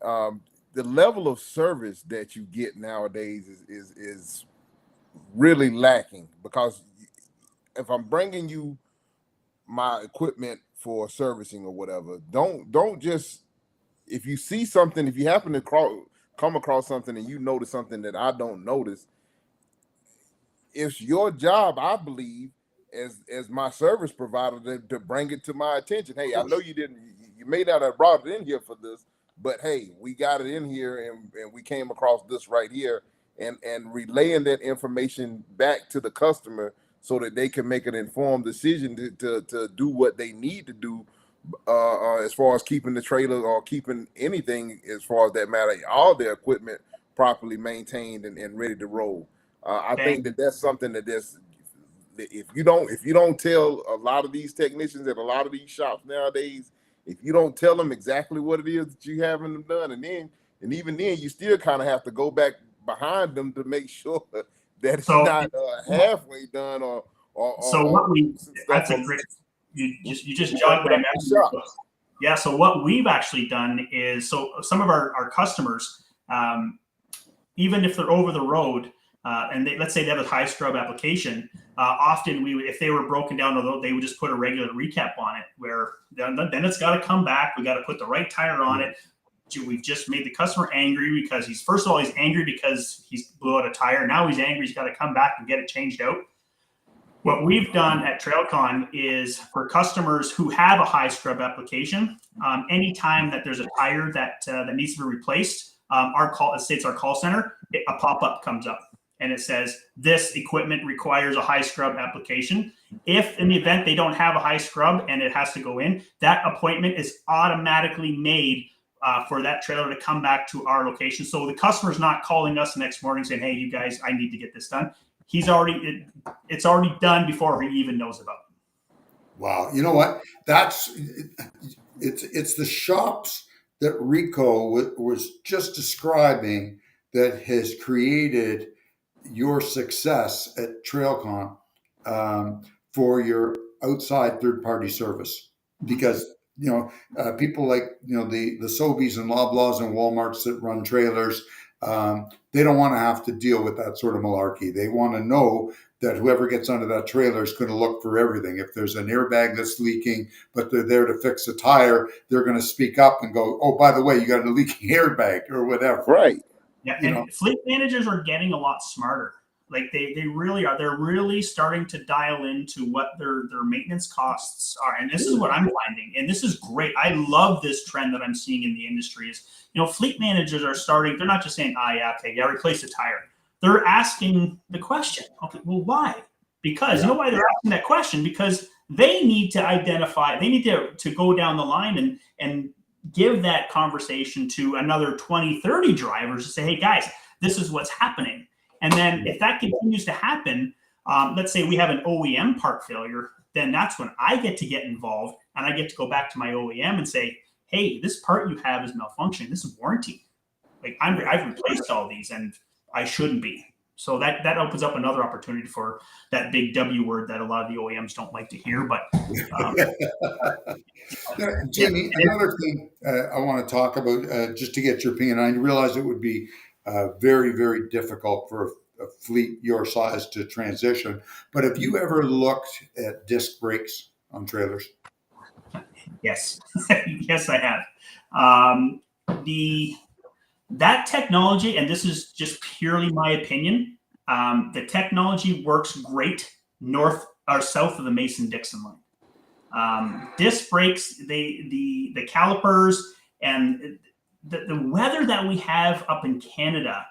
the level of service that you get nowadays is really lacking. Because if I'm bringing you my equipment for servicing or whatever, don't just, if you see something, if you happen to come across something and you notice something that I don't notice, it's your job, I believe, as my service provider to bring it to my attention. Hey, I know you may not have brought it in here for this, but hey, we got it in here and we came across this right here, and relaying that information back to the customer so that they can make an informed decision to do what they need to do as far as keeping the trailer or keeping anything as far as that matter, all their equipment properly maintained and ready to roll. I think that's something that if you don't tell a lot of these technicians at a lot of these shops nowadays, if you don't tell them exactly what it is that you having them done, and even then you still kind of have to go back behind them to make sure that it's not halfway done or so what we that's a great you just jogged my memory. Yeah, so what we've actually done is, so some of our customers, even if they're over the road, and let's say they have a high scrub application, often if they were broken down the road, they would just put a regular recap on it, where then it's got to come back. We got to put the right tire on it. We've just made the customer angry because he's angry because he's blew out a tire. Now he's angry. He's got to come back and get it changed out. What we've done at Trailcon is for customers who have a high scrub application, anytime that there's a tire that needs to be replaced, it's our call center, a pop-up comes up. and it says this equipment requires a high scrub application. If in the event they don't have a high scrub and it has to go in, that appointment is automatically made for that trailer to come back to our location. So the customer's not calling us the next morning saying, hey, you guys, I need to get this done. It's already done before he even knows about it. Wow. You know what? It's the shops that Rico was just describing that has created your success at Trailcon for your outside third-party service, because people like the Sobeys and Loblaws and Walmarts that run trailers, they don't want to have to deal with that sort of malarkey. They want to know that whoever gets under that trailer is going to look for everything. If there's an airbag that's leaking, but they're there to fix a tire, they're going to speak up and go, oh, by the way, you got a leaking airbag or whatever. Right. Yeah, and fleet managers are getting a lot smarter. Like they really are. They're really starting to dial into what their maintenance costs are. And this is what I'm finding. And this is great. I love this trend that I'm seeing in the industry is, fleet managers are starting, they're not just saying, replace the tire. They're asking the question. Okay, well, why? Because you know why they're asking that question? Because they need to identify, they need to go down the line and give that conversation to another 20, 30 drivers to say, hey, guys, this is what's happening. And then if that continues to happen, let's say we have an OEM part failure, then that's when I get to get involved and I get to go back to my OEM and say, hey, this part you have is malfunctioning. This is warranty. Like I've replaced all these and I shouldn't be. So that opens up another opportunity for that big W word that a lot of the OEMs don't like to hear. But Jamie, another thing I want to talk about, just to get your opinion, I realize it would be very, very difficult for a fleet your size to transition. But have you ever looked at disc brakes on trailers? Yes, yes, I have. That technology, and this is just purely my opinion, the technology works great north or south of the Mason-Dixon line. Disc brakes, the calipers, and the weather that we have up in Canada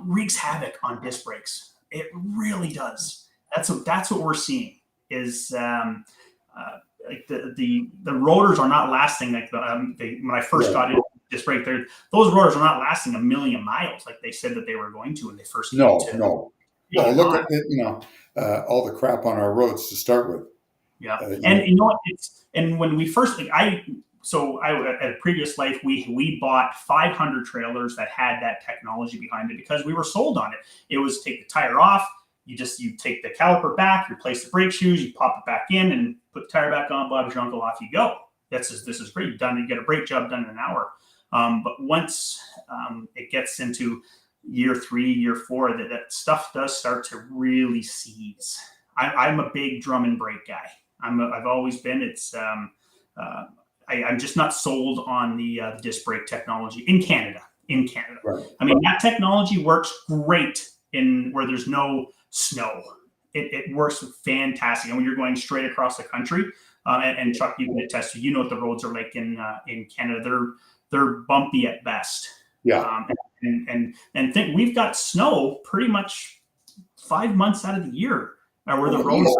wreaks havoc on disc brakes. It really does. That's what we're seeing is like the rotors are not lasting like when I first got into disc brake. Those rotors are not lasting a million miles like they said that they were going to when they first came to. No. Look at it, all the crap on our roads to start with. Yeah, and you know what? And when we first I at a previous life we bought 500 trailers that had that technology behind it because we were sold on it. It was take the tire off. You take the caliper back, replace the brake shoes, you pop it back in, and put the tire back on. Bob's your uncle, off you go. This is great. You get a brake job done in an hour. But once it gets into year 3, year 4, that stuff does start to really seize. I'm a big drum and brake guy. I've always been. I'm just not sold on the disc brake technology in Canada. Right. I mean, that technology works great in where there's no snow. It works fantastic. And when you're going straight across the country, and Chuck, you can attest to, you know what the roads are like in Canada. They're bumpy at best. Yeah. And think we've got snow pretty much 5 months out of the year where the roads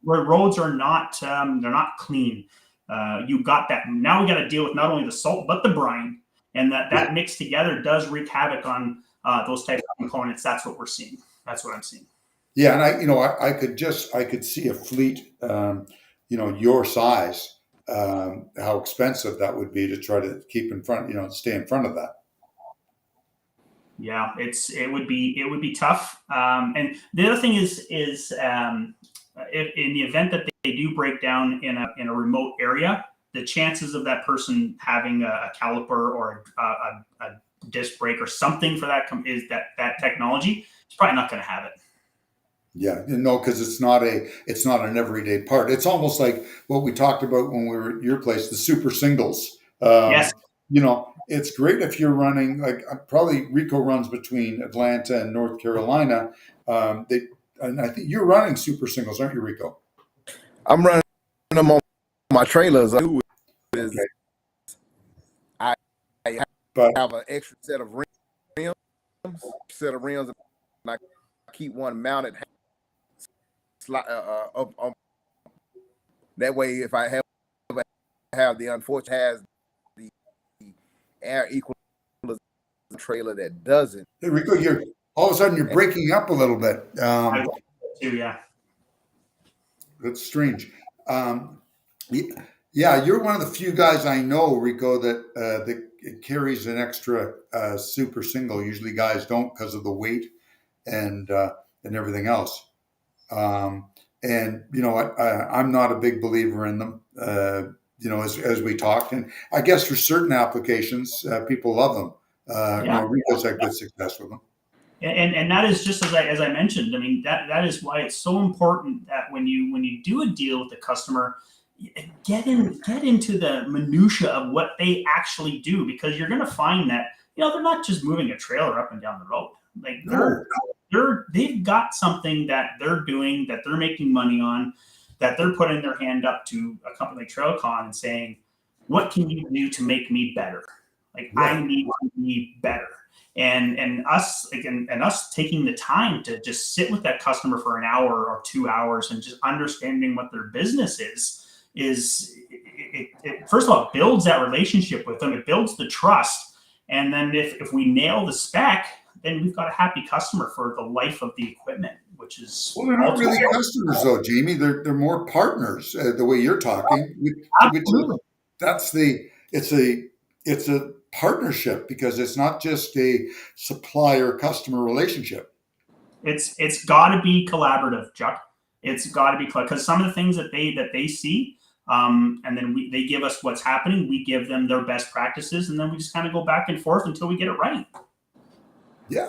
where roads are not they're not clean. You've got that. Now we got to deal with not only the salt but the brine, and that mixed together does wreak havoc on those types of components. That's what we're seeing. That's what I'm seeing. Yeah, and I could see a fleet, your size, how expensive that would be to try to keep in front, stay in front of that. Yeah, it would be tough. And the other thing is if in the event that they do break down in a remote area, the chances of that person having a caliper or a disc brake or something for that is that technology is probably not going to have it. Yeah, no, because it's not an everyday part. It's almost like what we talked about when we were at your place, the super singles. Yes. It's great if you're running, like probably Rico runs between Atlanta and North Carolina. And I think you're running super singles, aren't you, Rico? I'm running them on my trailers. I have an extra set of rims I keep one mounted up. That way, if I have the unfortunate has the air equalizer trailer that doesn't. Hey, Rico, you're all of a sudden you're breaking up a little bit. I too, yeah. That's strange. Yeah, you're one of the few guys I know, Rico, that carries an extra super single. Usually, guys don't because of the weight and everything else. And you know what? I'm not a big believer in them. You know, as we talked, and I guess for certain applications, people love them. You know, Rico's had good success with them. And that is just as I mentioned. I mean, that is why it's so important that when you do a deal with the customer, get into the minutia of what they actually do, because you're going to find that they're not just moving a trailer up and down the road. Like they've got something that they're doing, that they're making money on, that they're putting their hand up to a company like Trailcon and saying, what can you do to make me better? Like I need to be better. And us taking the time to just sit with that customer for an hour or 2 hours and just understanding what their business is it first of all builds that relationship with them. It builds the trust. And then if we nail the spec, then we've got a happy customer for the life of the equipment, which is they're not really customers though, Jamie. They're more partners. The way you're talking, it's a partnership, because it's not just a supplier customer relationship. It's got to be collaborative, Chuck. It's got to be because some of the things that they see, and then they give us what's happening. We give them their best practices, and then we just kind of go back and forth until we get it right. Yeah.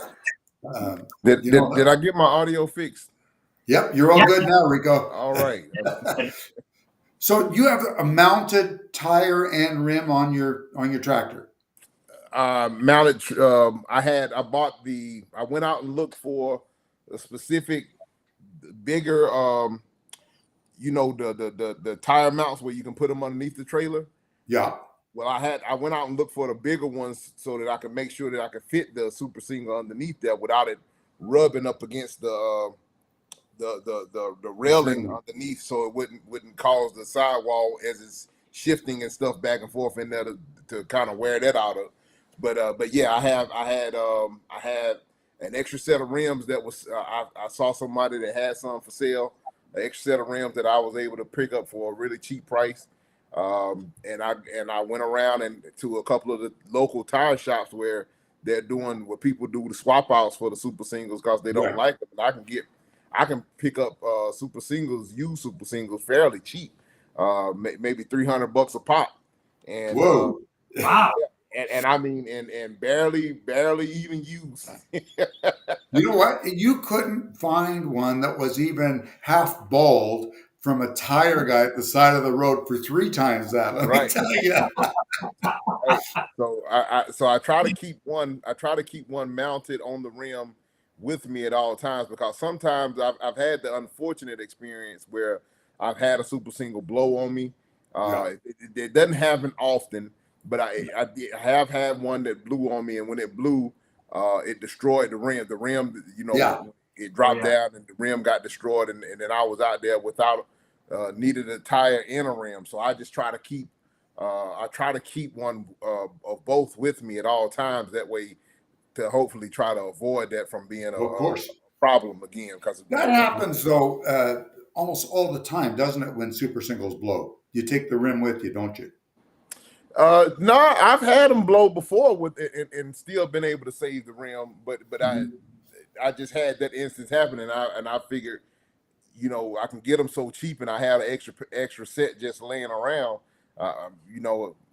Did I get my audio fixed? Yep, you're all good now, Rico. All right. So you have a mounted tire and rim on your tractor. Mounted. I went out and looked for a specific bigger, the tire mounts where you can put them underneath the trailer. Yeah. Well, I went out and looked for the bigger ones so that I could make sure that I could fit the super single underneath there without it rubbing up against the railing underneath, so it wouldn't cause the sidewall as it's shifting and stuff back and forth in there to kind of wear that out of. But yeah, I had an extra set of rims that was I saw somebody that had some for sale, an extra set of rims that I was able to pick up for a really cheap price. And I went around and to a couple of the local tire shops where they're doing what people do, the swap outs for the super singles, because they don't like them. And I can pick up super singles, used super singles fairly cheap, maybe $300 a pop. And whoa, wow. And I mean, and barely even used. You know what? You couldn't find one that was even half bald from a tire guy at the side of the road for 3 times that. Let me tell you. Right. So I try to keep one. I try to keep one mounted on the rim with me at all times, because sometimes I've had the unfortunate experience where I've had a super single blow on me. It doesn't happen often, but I have had one that blew on me, and when it blew, it destroyed the rim. The rim, it dropped down, and the rim got destroyed, and then I was out there without needed a tire and a rim. So I just try to keep one of both with me at all times. That way, to hopefully try to avoid that from being a problem again. Because that happens though almost all the time, doesn't it? When super singles blow, you take the rim with you, don't you? No, I've had them blow before with it and still been able to save the rim, but I just had that instance happen, and I figured, I can get them so cheap, and I had an extra set just laying around.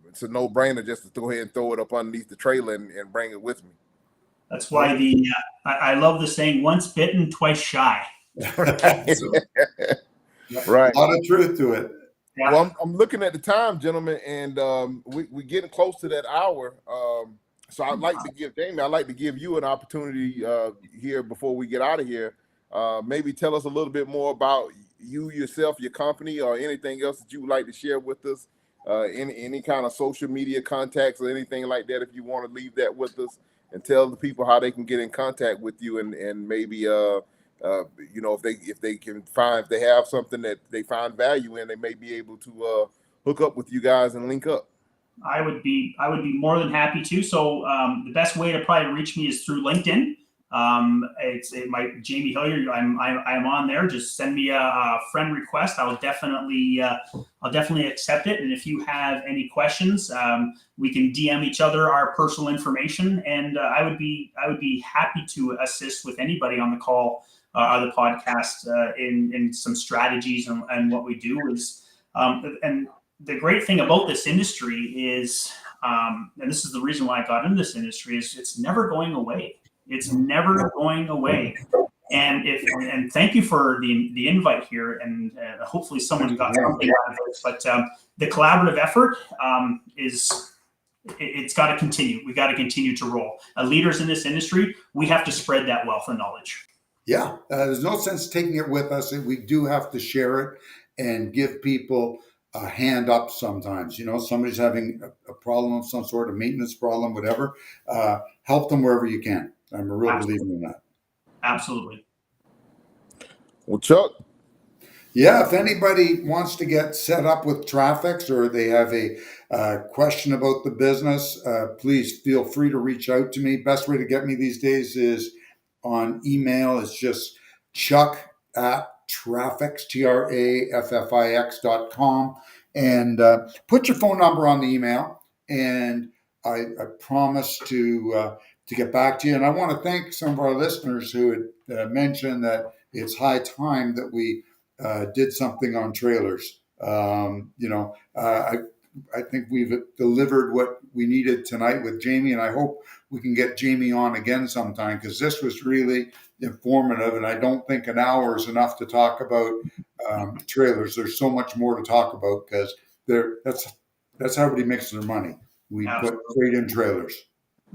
It's a no-brainer just to go ahead and throw it up underneath the trailer and bring it with me. That's why I love the saying, once bitten, twice shy. Right. A lot of truth to it. Yeah. Well, I'm looking at the time, gentlemen, and we're getting close to that hour. So I'd like to give Jamie, I'd like to give you an opportunity here before we get out of here. Maybe tell us a little bit more about you, yourself, your company, or anything else that you would like to share with us. Any kind of social media contacts or anything like that, if you want to leave that with us. and tell the people how they can get in contact with you, and maybe if they can find, if they have something that they find value in, they may be able to hook up with you guys and link up. I would be more than happy to. So the best way to probably reach me is through LinkedIn. Jamie Hillier. I'm on there. Just send me a friend request. I'll definitely accept it. And if you have any questions, we can DM each other our personal information, and I would be happy to assist with anybody on the call or the podcast in some strategies and what we do is and the great thing about this industry is, and this is the reason why I got into this industry, is it's never going away. It's never going away. And thank you for the invite here, and hopefully someone got something out of this. But the collaborative effort it's got to continue. We got to continue to roll. Leaders in this industry, we have to spread that wealth of knowledge. Yeah, there's no sense taking it with us. We do have to share it and give people a hand up sometimes. Somebody's having a problem of some sort, a maintenance problem, whatever. Help them wherever you can. I'm a real believer in that. Absolutely. Well, Chuck? Yeah, if anybody wants to get set up with Trafix or they have a question about the business, please feel free to reach out to me. Best way to get me these days is on email. It's just chuck@Traffix, TRAFFIX.com, and put your phone number on the email, and I promise to get back to you. And I want to thank some of our listeners who had mentioned that it's high time that we did something on trailers. I think we've delivered what we needed tonight with Jamie, and I hope we can get Jamie on again sometime, because this was really informative, and I don't think an hour is enough to talk about trailers. There's so much more to talk about, because that's how everybody makes their money. We put freight in trailers.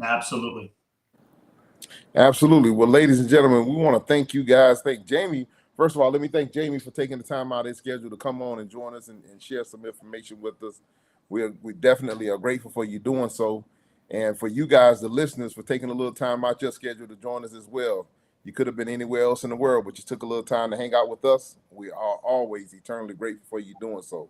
Absolutely. Well, ladies and gentlemen, we want to thank you guys. Thank Jamie. First of all, let me thank Jamie for taking the time out of his schedule to come on and join us and share some information with us. We definitely are grateful for you doing so. And for you guys, the listeners, for taking a little time out your schedule to join us as well. You could have been anywhere else in the world, but you took a little time to hang out with us. We are always eternally grateful for you doing so.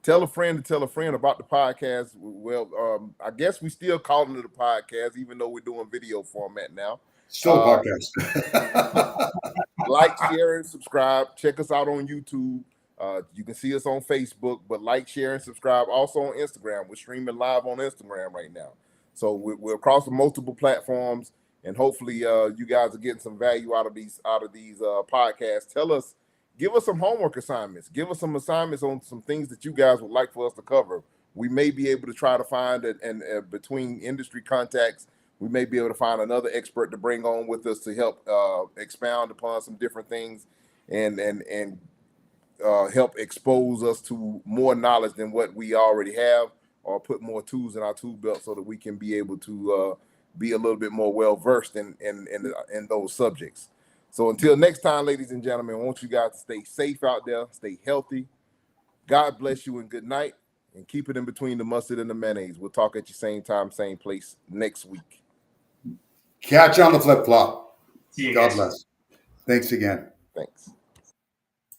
Tell a friend about the podcast. Well, I guess we still calling it a podcast, even though we're doing video format now. Still a podcast. Like, share, and subscribe. Check us out on YouTube. You can see us on Facebook, but like, share, and subscribe. Also on Instagram. We're streaming live on Instagram right now. So we're across multiple platforms, and hopefully you guys are getting some value out of these podcasts. Give us some homework assignments. Give us some assignments on some things that you guys would like for us to cover. We may be able to try to find it, and between industry contacts, we may be able to find another expert to bring on with us to help expound upon some different things and help expose us to more knowledge than what we already have, or put more tools in our tool belt so that we can be able to be a little bit more well-versed in those subjects. So until next time, ladies and gentlemen, I want you guys to stay safe out there, stay healthy. God bless you and good night, and keep it in between the mustard and the mayonnaise. We'll talk at your same time, same place next week. Catch you on the flip-flop. See you God guys. bless. Thanks again. Thanks.